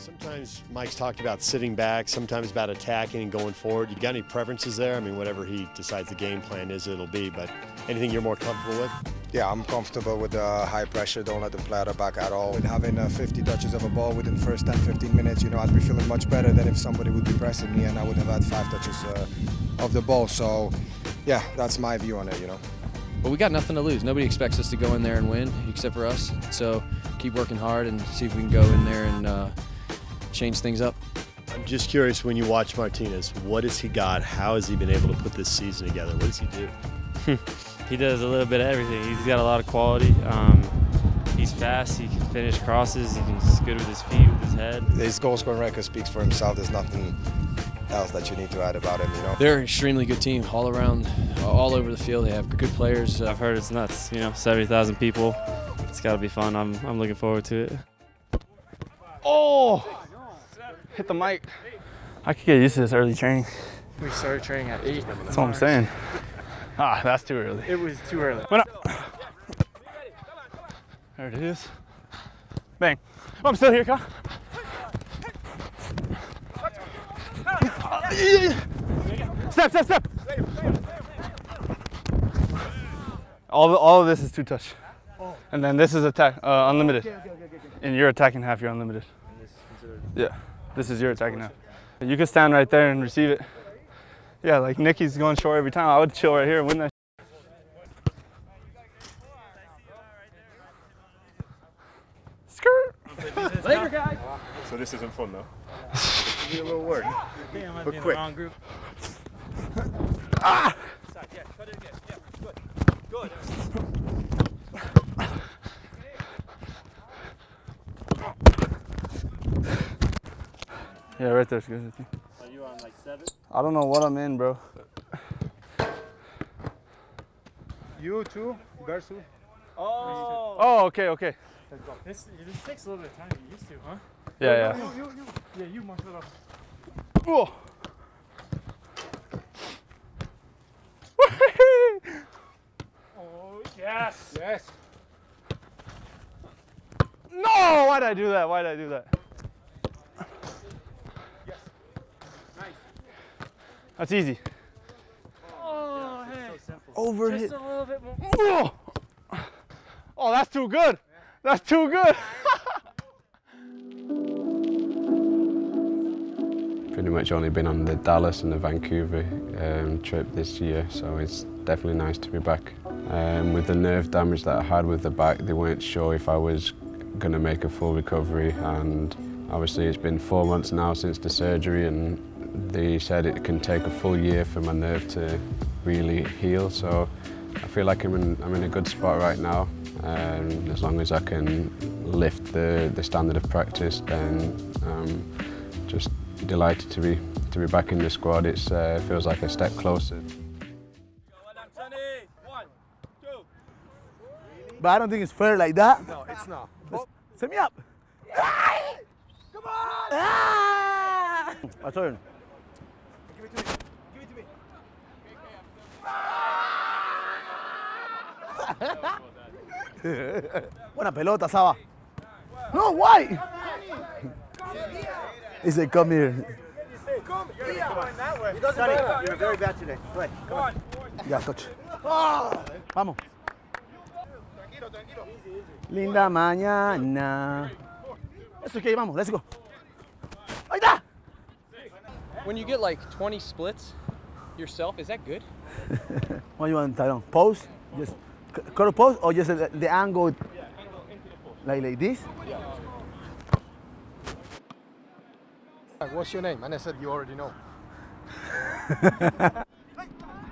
Sometimes Mike's talked about sitting back, sometimes about attacking and going forward. You got any preferences there? I mean, whatever he decides the game plan is, it'll be, but anything you're more comfortable with? Yeah, I'm comfortable with the high pressure. Don't let them play out the back at all. With having 50 touches of a ball within the first 10-15 minutes, you know, I'd be feeling much better than if somebody would be pressing me and I would have had 5 touches of the ball. So, yeah, that's my view on it, you know. But we got nothing to lose. Nobody expects us to go in there and win, except for us. So keep working hard and see if we can go in there and change things up. I'm just curious, when you watch Martinez, what has he got? How has he been able to put this season together? What does he do? He does a little bit of everything. He's got a lot of quality. He's fast, he can finish crosses, he's good with his feet, with his head. His goal scoring record speaks for himself. There's nothing else that you need to add about him, you know. They're an extremely good team all around, all over the field. They have good players. I've heard it's nuts, you know, 70,000 people. It's got to be fun. I'm looking forward to it. Oh! Hit the mic. I could get used to this early training. We started training at 8. That's what I'm saying. Ah, that's too early. It was too early. There it is. Bang. Oh, I'm still here, Kyle. Step. All of this is 2-touch. And then this is attack, unlimited. In your attacking half, you're unlimited. Yeah, this is your attacking half. You can stand right there and receive it. Yeah, like Nicky's going short every time. I would chill right here and win that. Skirt. Later, guys. So this isn't fun, though. This will be a little work. But quick. Ah! Good. Yeah, right there's good. Are you on like 7? I don't know what I'm in, bro. You too, Garsu. Oh, okay. This takes a little bit of time to get used to, huh? Yeah. Yeah, you mark it up. Oh. Oh, yes. Yes. No! Why did I do that? Yes. Nice. That's easy. Oh, hey. So Overhit. just a little bit more. Oh, that's too good. That's too good. Pretty much only been on the Dallas and the Vancouver trip this year, so it's definitely nice to be back. With the nerve damage that I had with the back, they weren't sure if I was going to make a full recovery, and obviously it's been 4 months now since the surgery, and they said it can take a full year for my nerve to really heal, so I feel like I'm in a good spot right now. As long as I can lift the standard of practice, then just delighted to be back in the squad. It feels like a step closer. But I don't think it's fair like that. No, it's not. Set me up. Come on! Ah! My turn. Give it to me. Buena pelota, Saba. No, why? He said, come here. It doesn't matter. You're very bad today. Play. Come on. Ya, coach. Vamos. Linda mañana. It's okay, vamos, let's go. Ahí está. When you get like 20 splits yourself, is that good? What do you want, Tyrone? Pose? Just curl pose or just the angle like this? What's your name? And I said you already know.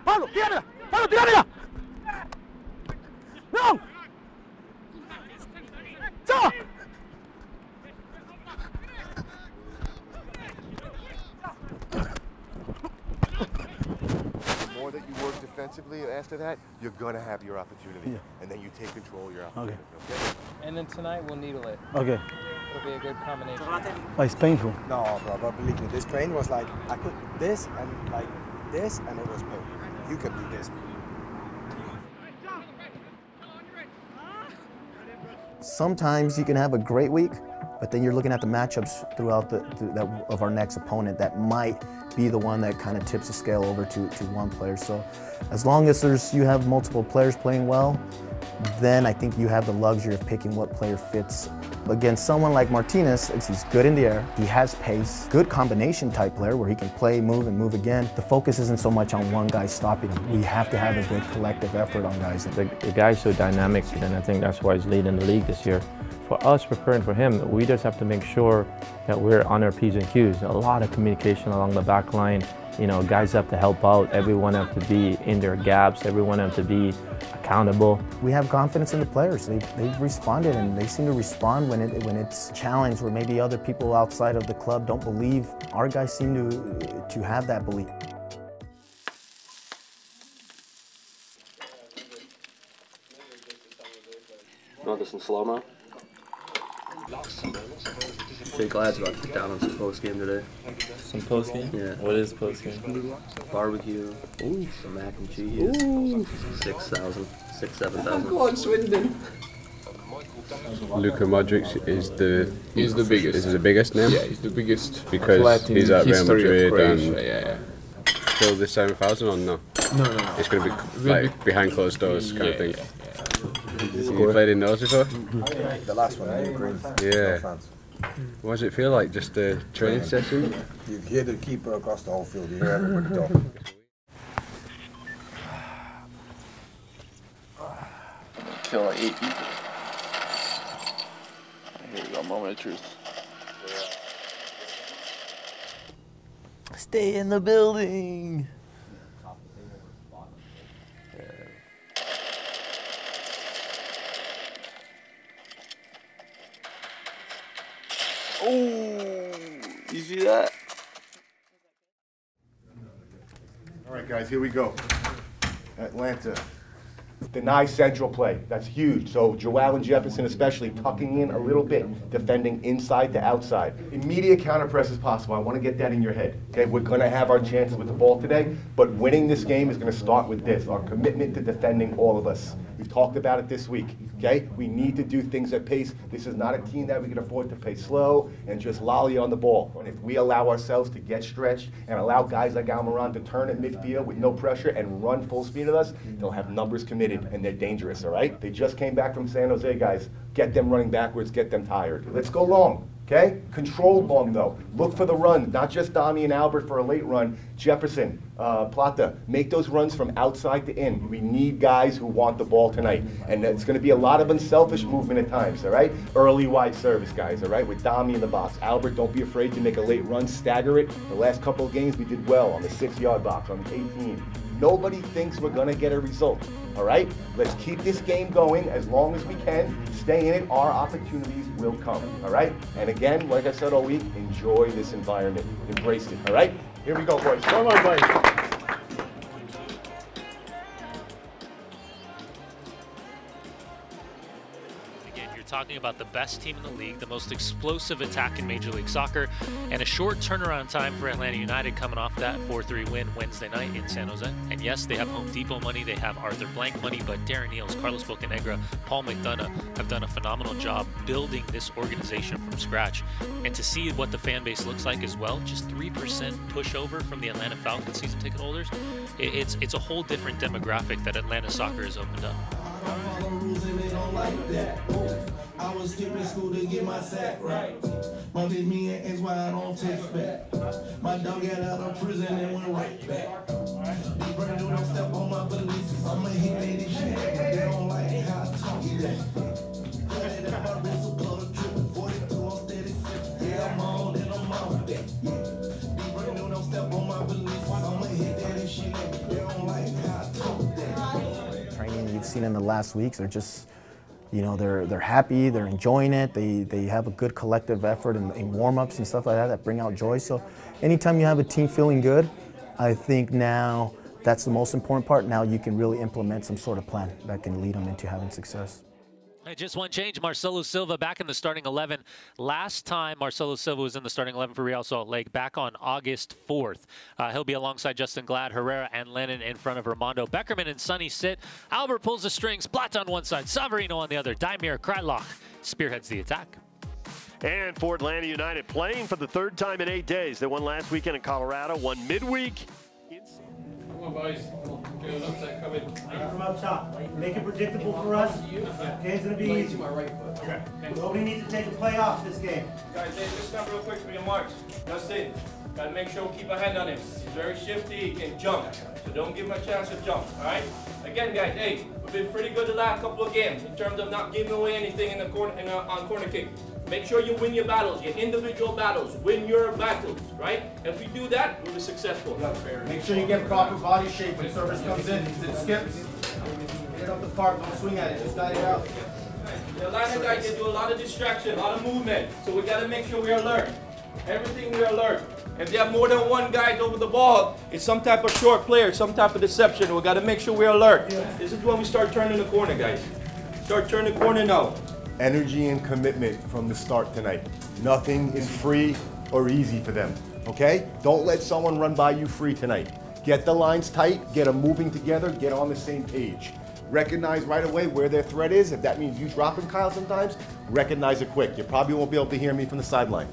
Pablo, tíramela! Pablo, tíramela! No! Chava! The more that you work defensively after that, you're going to have your opportunity. Yeah. And then you take control of your opportunity. Okay. And then tonight we'll needle it. Okay. It'll be a good combination. Oh, it's painful. No, bro, but believe me, this pain was like, I put this and like this, and it was pain. You can do this. Sometimes you can have a great week, But then you're looking at the matchups throughout of our next opponent that might be the one that kind of tips the scale over to one player. So as long as you have multiple players playing well, then I think you have the luxury of picking what player fits. Against someone like Martinez, he's good in the air, he has pace, good combination type player where he can play, move, and move again. The focus isn't so much on one guy stopping him. We have to have a good collective effort on guys. The guy's so dynamic, and I think that's why he's leading the league this year. For us preparing for him, we just have to make sure that we're on our P's and Q's. A lot of communication along the back line. You know, guys have to help out. Everyone have to be in their gaps. Everyone have to be accountable. We have confidence in the players. They've responded, and they seem to respond when it's challenged, where maybe other people outside of the club don't believe. Our guys seem to have that belief. You want this in slow-mo? Jake Glad's about to get down on some post-game today. Some post-game? Yeah. What is post-game? Barbecue, some mac and cheese, 6,000, 7,000. I'm going Swindon. Luka Modric is the biggest. Is the biggest name? Yeah, he's the biggest because he's at Real Madrid and yeah. Still the 7,000 or no? No. It's going to be like behind closed doors kind of thing. Yeah. You played indoors before? The last one, in Green. Yeah. What does it feel like, just a training session? You hear the keeper across the whole field, you hear everybody talking. Kill like 8 people. Here we go, moment of truth. Stay in the building. Oh, you see that? All right, guys, here we go. Atlanta. Deny central play. That's huge. So Joao and Jefferson especially tucking in a little bit, defending inside to outside. Immediate counter press is possible. I want to get that in your head. Okay, we're going to have our chances with the ball today, but winning this game is going to start with this, our commitment to defending all of us. We've talked about it this week. Okay, we need to do things at pace. This is not a team that we can afford to play slow and just lolly on the ball. And if we allow ourselves to get stretched and allow guys like Almiron to turn at midfield with no pressure and run full speed at us, they'll have numbers committed and they're dangerous, all right? They just came back from San Jose, guys. Get them running backwards, get them tired. Let's go long. Okay? Controlled long, though. Look for the run, not just Dami and Albert for a late run. Jefferson, Plata, make those runs from outside to in. We need guys who want the ball tonight. And it's going to be a lot of unselfish movement at times, all right? Early wide service, guys, all right? With Dami in the box. Albert, don't be afraid to make a late run. Stagger it. The last couple of games we did well on the 6-yard box, on the 18. Nobody thinks we're going to get a result, all right? Let's keep this game going as long as we can. Stay in it. Our opportunities will come, all right? And again, like I said all week, enjoy this environment. Embrace it, all right? Here we go, boys. Come on, boys. Talking about the best team in the league, the most explosive attack in Major League Soccer, and a short turnaround time for Atlanta United coming off that 4-3 win Wednesday night in San Jose. And yes, they have Home Depot money, they have Arthur Blank money, but Darren Eales, Carlos Bocanegra, Paul McDonough have done a phenomenal job building this organization from scratch. And to see what the fan base looks like as well, just 3% pushover from the Atlanta Falcons season ticket holders, it's a whole different demographic that Atlanta soccer has opened up. I was skipping school to get my sack right. But with me and X, why I don't text back. My dog got out of prison and went right back. These brand new don't step on my beliefs. I'ma hit that shit. They don't like how I talk that. Yeah, I'm on and I'm off that. These brand new don't step on my beliefs. I'ma hit that shit. They don't like how I talk that. Training you've seen in the last weeks, they're just, you know, they're happy, they're enjoying it, they have a good collective effort in warm-ups and stuff like that bring out joy. So anytime you have a team feeling good, I think now that's the most important part. Now you can really implement some sort of plan that can lead them into having success. Just one change, Marcelo Silva back in the starting 11. Last time Marcelo Silva was in the starting 11 for Real Salt Lake, back on August 4th. He'll be alongside Justin Glad, Herrera, and Lennon in front of Armando. Beckerman and Sonny sit. Albert pulls the strings, Blatt on one side, Savarino on the other. Daimir Krylach spearheads the attack. And for Atlanta United, playing for the third time in 8 days. They won last weekend in Colorado, won midweek. Come on, boys. Get an upset coming. From up top. Make it predictable for us. Game's going to be easy. Okay. Nobody needs to take a play off this game. Guys, hey, just stop real quick for your marks. That's it. Gotta make sure we keep a hand on him. He's very shifty, he can jump. So don't give him a chance to jump, alright? Again, guys, hey, we've been pretty good the last couple of games in terms of not giving away anything in the corner on corner kick. Make sure you win your battles, your individual battles. Win your battles, right? If we do that, we'll be successful. Make sure you get proper body shape when service comes in. It skips. Get it up the park, don't swing at it, just guide it out. The Atlanta guys, they do a lot of distraction, a lot of movement. So we gotta make sure we're alert. Everything we're alert. If they have more than one guy over the ball, it's some type of short player, some type of deception. We gotta make sure we're alert. This is when we start turning the corner, guys. Start turning the corner now. Energy and commitment from the start tonight. Nothing is free or easy for them, okay? Don't let someone run by you free tonight. Get the lines tight, get them moving together, get on the same page. Recognize right away where their threat is. If that means you dropping Kyle sometimes, recognize it quick. You probably won't be able to hear me from the sideline.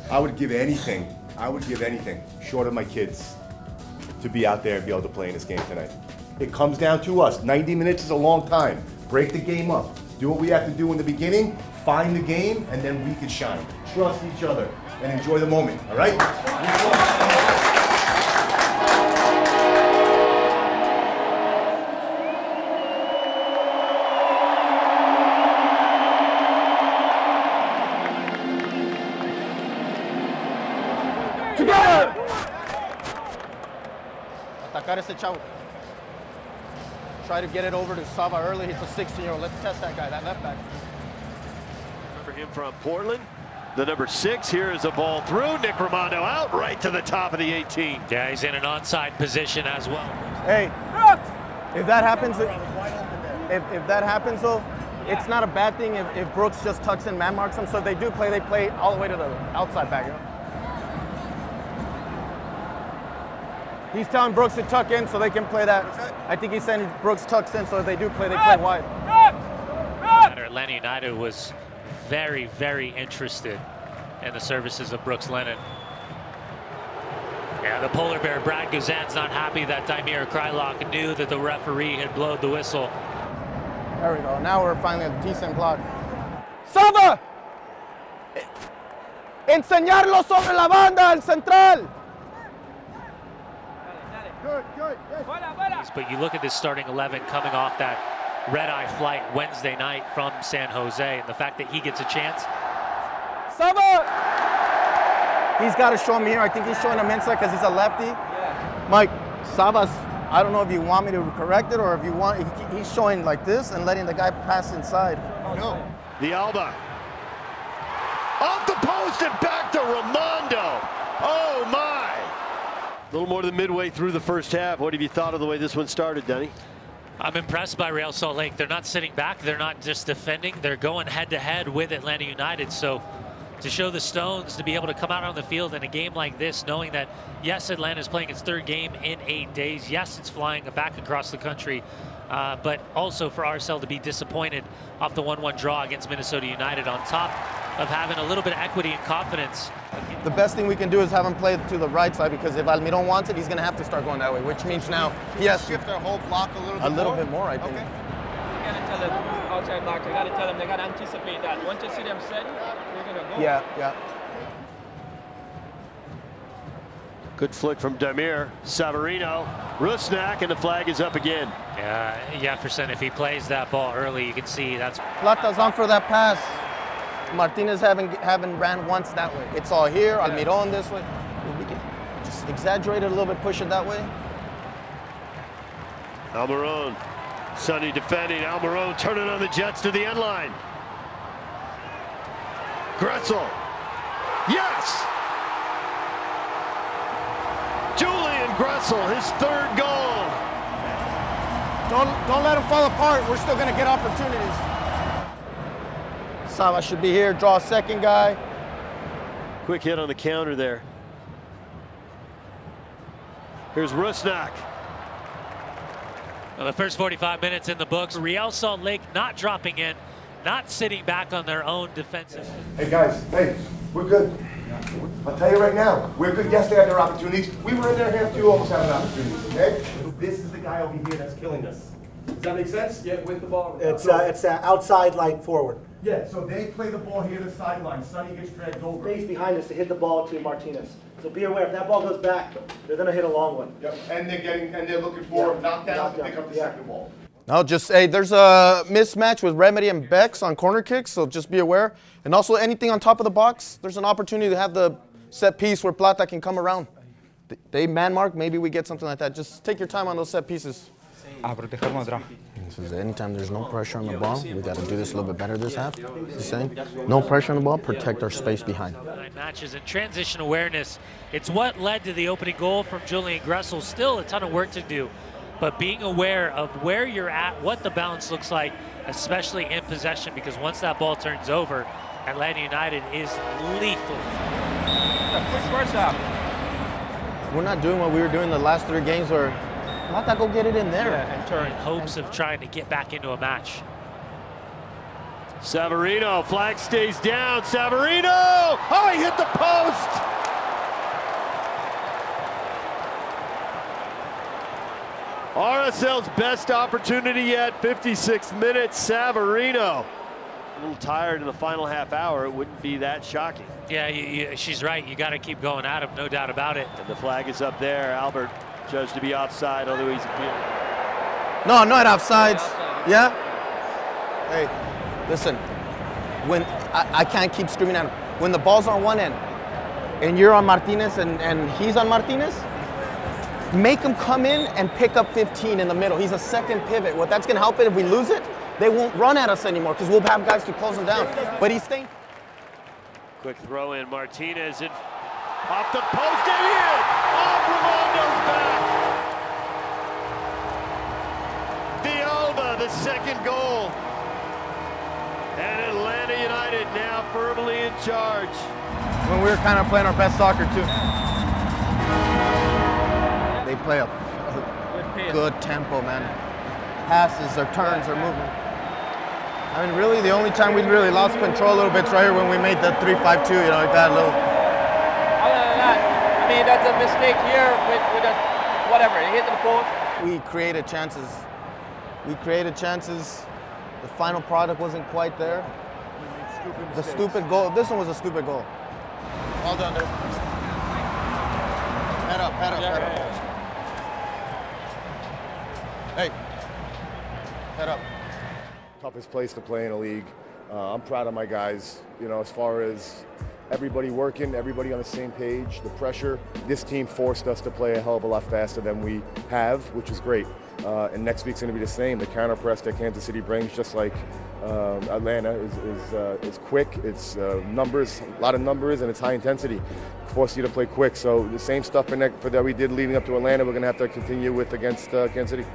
I would give anything, short of my kids, to be out there and be able to play in this game tonight. It comes down to us. 90 minutes is a long time. Break the game up. Do what we have to do in the beginning, find the game, and then we can shine. Trust each other and enjoy the moment, all right? Atacar ese chavo. Try to get it over to Sava early. He's a 16-year-old. Let's test that guy, that left back. For him from Portland, the number 6. Here is a ball through. Nick Romando out right to the top of the 18. Yeah, he's in an onside position as well. Hey, if that happens, if that happens though, it's not a bad thing if Brooks just tucks in, man marks him. So if they do play, they play all the way to the outside back. You know? He's telling Brooks to tuck in so they can play that. I think he's saying Brooks tucks in so if they do play, they play wide. Atlanta United was very, very interested in the services of Brooks Lennon. Yeah, the polar bear Brad Guzan's not happy that Daimir Krylock knew that the referee had blown the whistle. There we go. Now we're finally a decent block. Sava! Enseñarlo sobre la banda, el central! But you look at this starting 11 coming off that red-eye flight Wednesday night from San Jose, and the fact that he gets a chance. Sava! He's got to show him here. I think he's showing him inside because he's a lefty. Yeah. Mike, Sava's, I don't know if you want me to correct it or if you want, he's showing like this and letting the guy pass inside. No. The Alba. Off the post and back to Romando. Oh my! A little more than midway through the first half. What have you thought of the way this one started, Denny? I'm impressed by Real Salt Lake. They're not sitting back. They're not just defending. They're going head-to-head with Atlanta United. So to show the Stones to be able to come out on the field in a game like this, knowing that, yes, Atlanta is playing its 3rd game in 8 days. Yes, it's flying back across the country. But also for RSL to be disappointed off the 1-1 draw against Minnesota United on top of having a little bit of equity and confidence. The best thing we can do is have him play to the right side because if Almiron wants it, he's going to have to start going that way, which means now he has to shift our whole block a little bit more, I think. Okay. You got to tell them, outside block, you got to tell them they got to anticipate that. Once you see them set, they're going to go. Yeah, yeah. Good flick from Damir, Savarino, Rusnak, and the flag is up again. Yeah, Jefferson, if he plays that ball early, you can see that's... Plata's on for that pass. Martinez haven't ran once that way. It's all here, Almiron this way. We can just exaggerate it a little bit, push it that way. Almiron, Sonny defending, Almiron turning on the Jets to the end line. Gretzel, yes! Julian Gretzel, his 3rd goal. Don't let him fall apart. We're still going to get opportunities. Sava should be here, draw a second guy. Quick hit on the counter there. Here's Rusnak. Well, the first 45 minutes in the books. Real Salt Lake not dropping in, not sitting back on their own defensive. Hey guys, hey, we're good. I'll tell you right now, we're good. Yes, they had their opportunities. We were in their half too, almost having opportunities, okay? This is the guy over here that's killing us. Does that make sense? Yeah, with the ball. It's outside like forward. Yeah, so they play the ball here to the sideline. Sonny gets dragged over. Space behind us to hit the ball to Martinez. So be aware, if that ball goes back, they're going to hit a long one. Yep. And they're looking for knockdowns to pick up the second ball. No, just, hey, there's a mismatch with Remedy and Bex on corner kicks, so just be aware. And also anything on top of the box, there's an opportunity to have the set piece where Plata can come around. They man mark, maybe we get something like that. Just take your time on those set pieces. So anytime there's no pressure on the ball, we got to do this a little bit better this half. The same. No pressure on the ball, protect our space behind. 9 matches and transition awareness. It's what led to the opening goal from Julian Gressel. Still a ton of work to do, but being aware of where you're at, what the balance looks like, especially in possession, because once that ball turns over, Atlanta United is lethal. Quick first half. We're not doing what we were doing the last 3 games where Plata go get it in there. And turn in hopes of trying to get back into a match. Savarino, flag stays down. Savarino! Oh, he hit the post! RSL's best opportunity yet, 56 minutes, Savarino. A little tired in the final half hour, it wouldn't be that shocking. Yeah, she's right. You got to keep going at him, no doubt about it. And the flag is up there. Albert judged to be offside, although he's appealing. No, not offsides. Yeah? Hey, listen, when I can't keep screaming at him. When the ball's on one end and you're on Martinez and he's on Martinez, make him come in and pick up 15 in the middle. He's a second pivot. What that's going to help it if we lose it, they won't run at us anymore because we'll have guys to close them down. But he's staying. Quick throw in, Martinez in, off the post and in! Off Ramondo's back! Villalba, the second goal. And Atlanta United now firmly in charge. When we were kind of playing our best soccer too. They play a good tempo, man. Passes, their turns, their movement. I mean, really, the only time we really lost control a little bit is right here when we made the 3-5-2, you know, it got a little. Other than that, I mean, that's a mistake here with a, whatever, it hit the post. We created chances. The final product wasn't quite there. The stupid goal. This one was a stupid goal. Well done, dude. Head up. Hey, head up. Toughest place to play in a league. I'm proud of my guys, you know, as far as everybody working, everybody on the same page, the pressure. This team forced us to play a hell of a lot faster than we have, which is great. And next week's going to be the same. The counter press that Kansas City brings, just like Atlanta, is quick. It's numbers, a lot of numbers, and it's high intensity. Force you to play quick. So the same stuff that we did leading up to Atlanta, we're going to have to continue with against Kansas City.